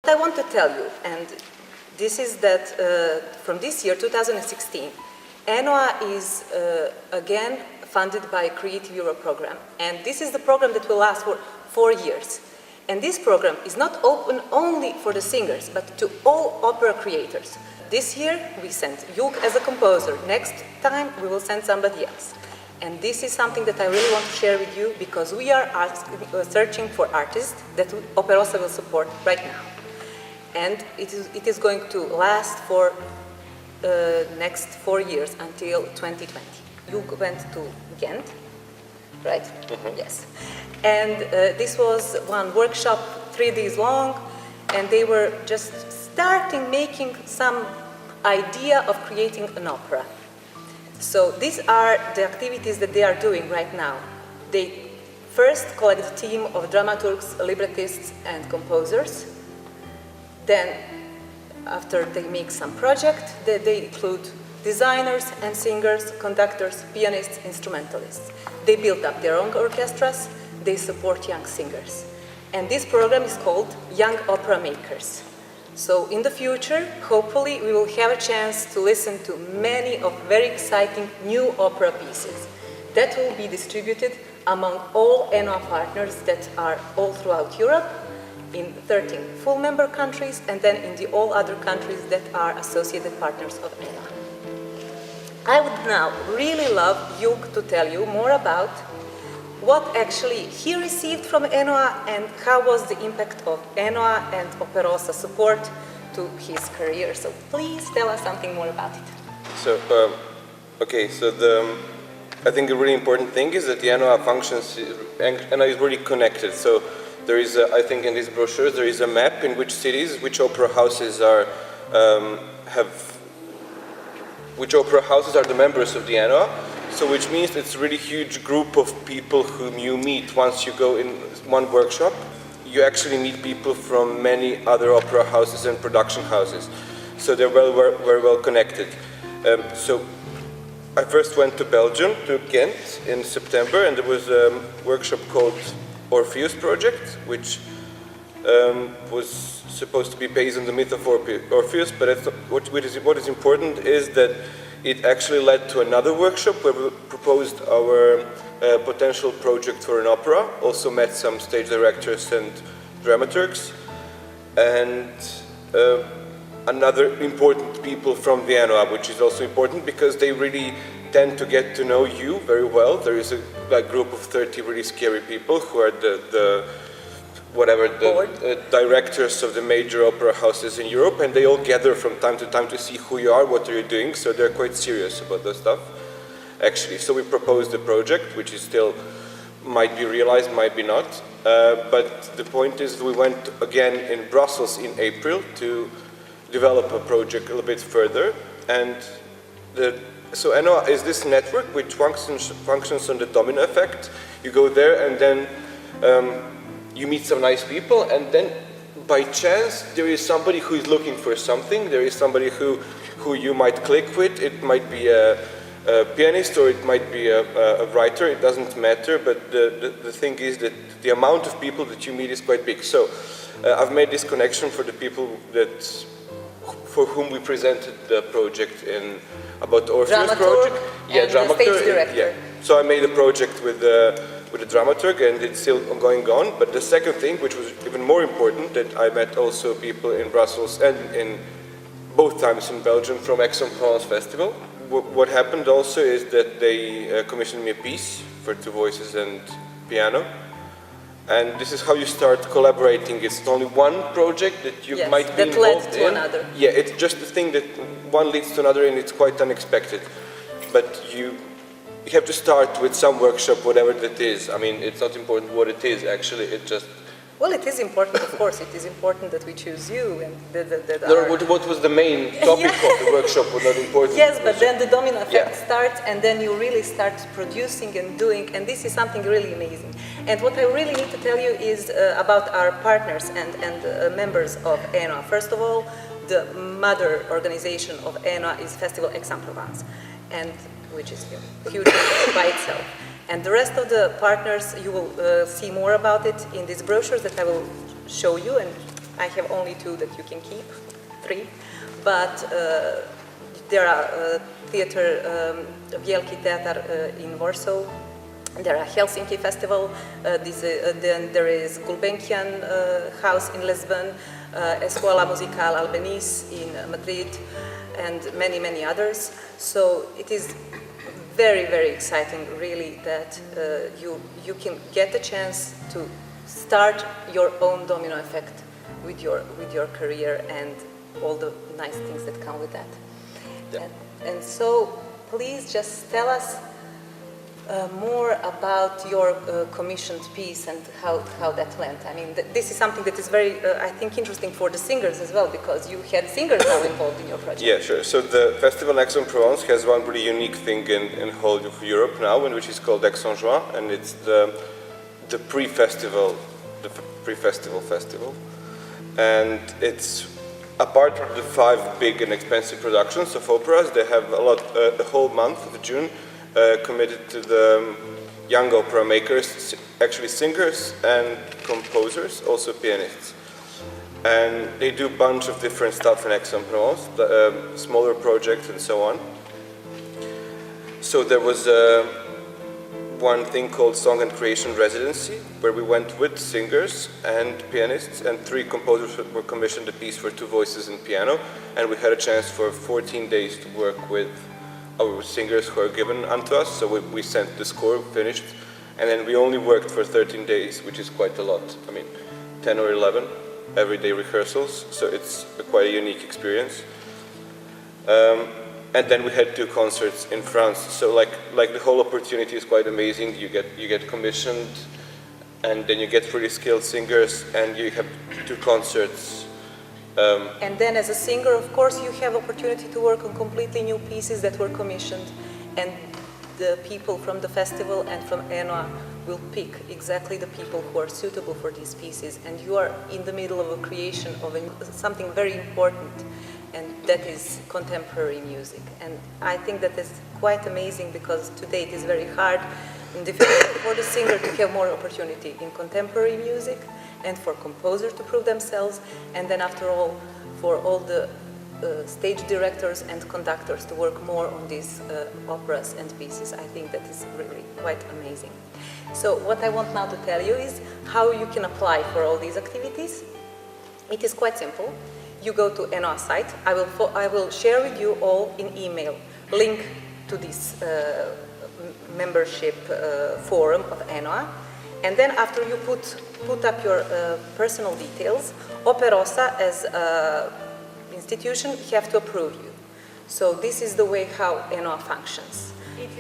I want to tell you, and this is that from this year, 2016, ENOA is again funded by Creative Europe program. And this is the program that will last for 4 years. And this program is not open only for the singers, but to all opera creators. This year, we sent Jug as a composer. Next time, we will send somebody else. And this is something that I really want to share with you, because we are searching for artists that Operosa will support right now. And it is going to last for next 4 years until 2020. Jug went to Ghent, right? Mm-hmm. Yes. And this was one workshop, 3 days long, and they were just starting making some idea of creating an opera. So these are the activities that they are doing right now. They first collect a team of dramaturgs, librettists, and composers. Then, after they make some project, they include designers and singers, conductors, pianists, instrumentalists. They build up their own orchestras, they support young singers. And this program is called Young Opera Makers. So in the future, hopefully, we will have a chance to listen to many of very exciting new opera pieces that will be distributed among all ENOA partners that are all throughout Europe, in 13 full member countries, and then in the all other countries that are associated partners of ENOA. I would now really love Jug to tell you more about what actually he received from ENOA and how was the impact of ENOA and Operosa support to his career. So please tell us something more about it. So, I think a really important thing is that the ENOA functions, ENOA is really connected. So there is, I think in these brochures, there is a map in which cities, which opera houses are, which opera houses are the members of the ENOA. So which means it's a really huge group of people whom you meet once you go in one workshop. You actually meet people from many other opera houses and production houses. So they're very well connected. So I first went to Belgium, to Ghent in September, and there was a workshop called Orpheus Project, which was supposed to be based on the myth of Orpheus, but what is important is that it actually led to another workshop where we proposed our potential project for an opera, also met some stage directors and dramaturgs, and another important people from the ENOA, which is also important because they really tend to get to know you very well. There is a group of 30 really scary people who are the directors of the major opera houses in Europe, and they all gather from time to time to see who you are, what are you doing, so they're quite serious about that stuff, actually. So we proposed a project, which is still, might be realized, might be not, but the point is we went again in Brussels in April to develop a project a little bit further, and so ENOA is this network which functions on the domino effect. You go there and then you meet some nice people, and then by chance there is somebody who is looking for something. There is somebody who you might click with. It might be a pianist or it might be a writer. It doesn't matter, but the thing is that the amount of people that you meet is quite big. So I've made this connection for the people for whom we presented the project about the Orpheus project. Yeah, dramaturg. Yeah. So I made a project with the dramaturg, and it's still going on. But the second thing, which was even more important, that I met also people in Brussels and in both times in Belgium from Aix-en-Provence Festival. What happened also is that they commissioned me a piece for 2 voices and piano. And this is how you start collaborating. It's only one project that you might be involved in. That led to another. Yeah, it's just the thing that one leads to another, and it's quite unexpected. But you have to start with some workshop, whatever that is. I mean, it's not important what it is, actually. It just... Well, it is important, of course. It is important that we choose you and what was the main topic of the workshop was not important. Yes, but then the domino effect starts, and then you really start producing and doing, and this is something really amazing. And what I really need to tell you is about our partners and members of ENOA. First of all, the mother organization of ENOA is Festival Aix-en-Provence, and which is huge by itself. And the rest of the partners, you will see more about it in these brochures that I will show you and I have only 2 that you can keep, 3. But there are theater, Wielki Teatr in Warsaw. There are Helsinki Festival. Then there is Gulbenkian House in Lisbon, Escola Musical Albanese in Madrid, and many, many others. So it is very, very exciting, really, that you can get a chance to start your own domino effect with your career and all the nice things that come with that. Yeah. And so, please just tell us more about your commissioned piece and how that went. I mean, this is something that is very, I think, interesting for the singers as well, because you had singers now involved in your project. Yeah, sure. So the festival in Aix-en-Provence has one pretty unique thing in whole of Europe now, which is called Aix-en-Juin, and it's the pre-festival, festival. And it's apart from the 5 big and expensive productions of operas, they have a whole month of June committed to the young opera makers, actually singers and composers, also pianists. And they do a bunch of different stuff in Aix-en-Provence, smaller projects and so on. So there was one thing called Song and Creation Residency, where we went with singers and pianists, and 3 composers were commissioned a piece for 2 voices and piano, and we had a chance for 14 days to work with our singers who are given unto us. So we sent the score, finished, and then we only worked for 13 days, which is quite a lot. I mean, 10 or 11 everyday rehearsals, so it's quite a unique experience. And then we had 2 concerts in France. So like the whole opportunity is quite amazing. You get commissioned, and then you get pretty skilled singers, and you have 2 concerts. And then as a singer, of course, you have opportunity to work on completely new pieces that were commissioned, and the people from the festival and from ENOA will pick exactly the people who are suitable for these pieces, and you are in the middle of a creation of something very important, and that is contemporary music. And I think that is quite amazing, because today it is very hard and difficult for the singer to have more opportunity in contemporary music, and for composers to prove themselves, and then after all, for all the stage directors and conductors to work more on these operas and pieces. I think that is really quite amazing. So what I want now to tell you is how you can apply for all these activities. It is quite simple. You go to ENOA site. I will share with you all in email link to this membership forum of ENOA. And then after you put up your personal details, Operosa as an institution have to approve you. So this is the way how ENOA functions.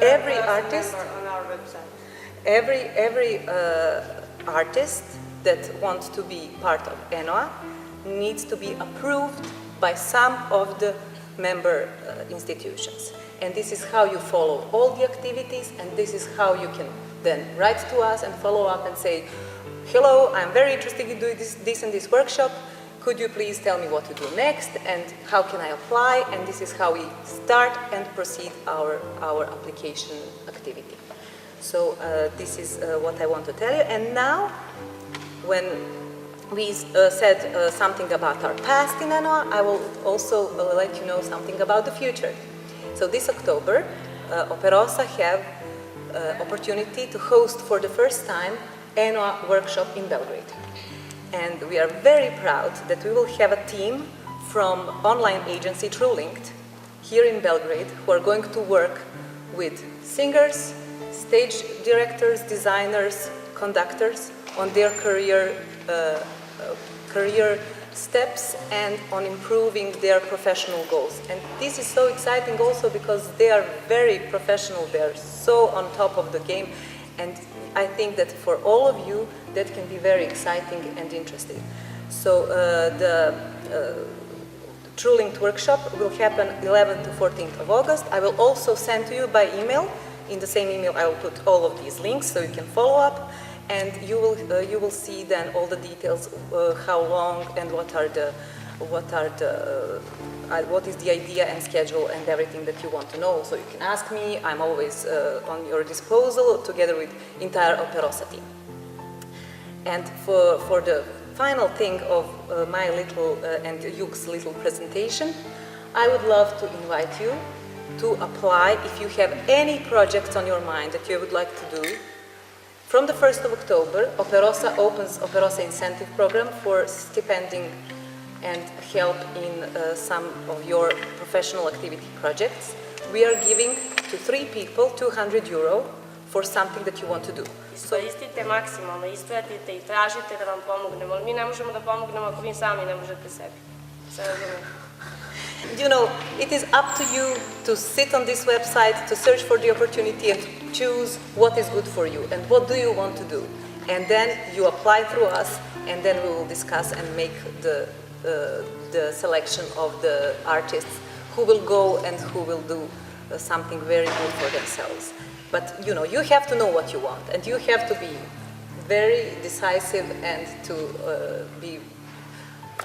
Every artist on our website. Every artist that wants to be part of ENOA needs to be approved by some of the member institutions. And this is how you follow all the activities, and this is how you can then write to us and follow up and say, hello, I'm very interested in doing this and this workshop. Could you please tell me what to do next, and how can I apply? And this is how we start and proceed our application activity. So this is what I want to tell you. And now, when we said something about our past in ENOA, I will also let you know something about the future. So this October, Operosa have opportunity to host for the first time ENOA workshop in Belgrade. And we are very proud that we will have a team from online agency TrueLinked here in Belgrade who are going to work with singers, stage directors, designers, conductors on their career steps and on improving their professional goals. And this is so exciting also because they are very professional, they are so on top of the game, and I think that for all of you that can be very exciting and interesting. So the TrueLinked workshop will happen 11th to 14th of August. I will also send to you by email. In the same email I will put all of these links so you can follow up. And you will see then all the details, how long and what is the idea and schedule and everything that you want to know. So you can ask me. I'm always on your disposal together with entire Operosa team. And for the final thing of my little and Yuke's little presentation, I would love to invite you to apply if you have any projects on your mind that you would like to do. From the 1st of October, Operosa opens Operosa Incentive Program for stipending and help in some of your professional activity projects. We are giving to 3 people €200 for something that you want to do. Iskoristite maksimalno, ispratite i tražite da vam pomognemo. Mi ne možemo da pomognemo ako vi sami ne možete sebi. You know, it is up to you to sit on this website, to search for the opportunity and choose what is good for you and what do you want to do. And then you apply through us, and then we will discuss and make the selection of the artists who will go and who will do something very good for themselves. But you know, you have to know what you want, and you have to be very decisive and to be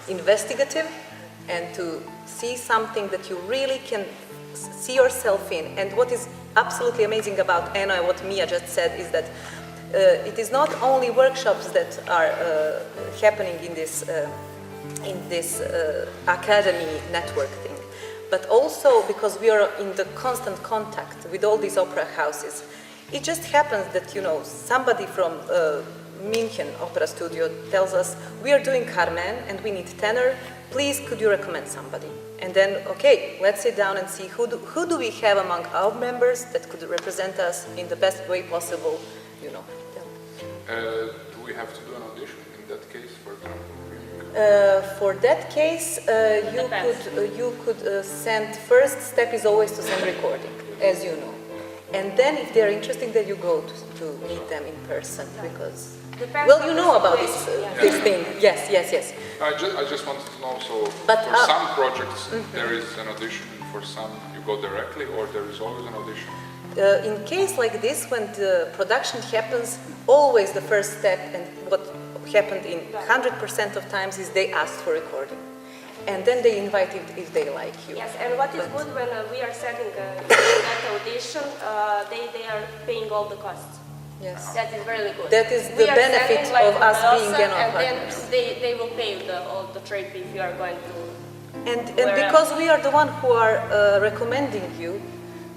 investigative and to see something that you really can see yourself in. And what is absolutely amazing about ENOA, what Mia just said, is that it is not only workshops that are happening in this academy network thing, but also because we are in the constant contact with all these opera houses. It just happens that, you know, somebody from München Opera Studio tells us, we are doing Carmen and we need tenor, please could you recommend somebody? And then, okay, let's sit down and see who do we have among our members that could represent us in the best way possible, you know. Do we have to do an audition in that case, for example? For that case, you could send, first step is always to send recording, as you know. And then if they're interested, then you go to meet them in person, because, well, you know about this thing. Yes. I just wanted to know, so but, for some projects there is an audition, for some you go directly, or there is always an audition? In case like this, when the production happens, always the first step, and what happened in 100% of times, is they ask for recording. And then they invite you if they like you. Yes, and what is good when we are setting that audition, they are paying all the costs. Yes. That is really good. That is the benefit of us being ENOA partners. And then they will pay all the trip if you are going to. And because we are the one who are recommending you,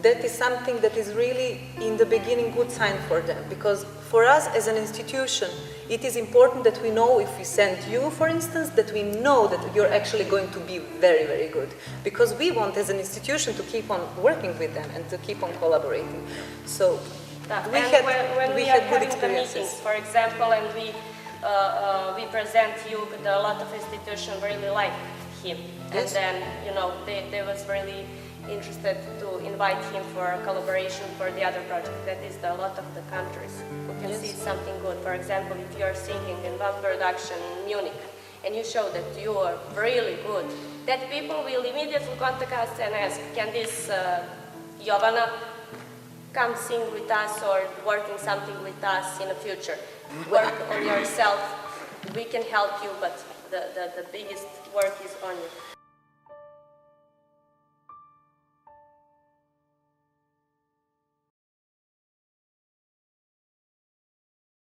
that is something that is really, in the beginning, good sign for them. Because for us as an institution, it is important that we know, if we send you, for instance, that we know that you're actually going to be very, very good. Because we want, as an institution, to keep on working with them and to keep on collaborating. So we had good experiences. Meetings, for example, and we present you, a lot of institutions really like him. Yes. And then, you know, they was really interested to invite him for a collaboration for the other project. That is a lot of the countries who can see something good. For example, if you are singing in one production in Munich and you show that you are really good, that people will immediately contact us and ask, can this Jovana come sing with us or working something with us in the future? Work on yourself, we can help you, but the biggest work is on you.